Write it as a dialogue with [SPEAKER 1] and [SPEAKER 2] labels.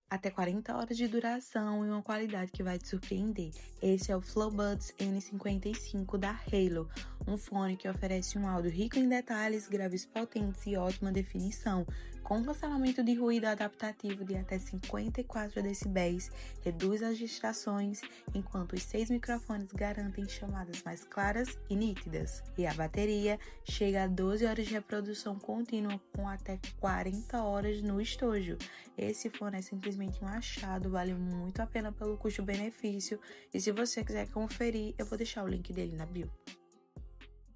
[SPEAKER 1] até 40 horas de duração e uma qualidade que vai te surpreender. Esse é o FlowBuds N55 da Halo, um fone que oferece um áudio rico em detalhes, graves potentes e ótima definição, com cancelamento de ruído adaptativo de até 54 decibéis, reduz as distrações, enquanto os 6 microfones garantem chamadas mais claras e nítidas. E a bateria chega a 12 horas de reprodução contínua com até 40 horas no estojo. Esse fone é simplesmente um achado, vale muito a pena pelo custo-benefício, e se você quiser conferir, eu vou deixar o link dele na bio.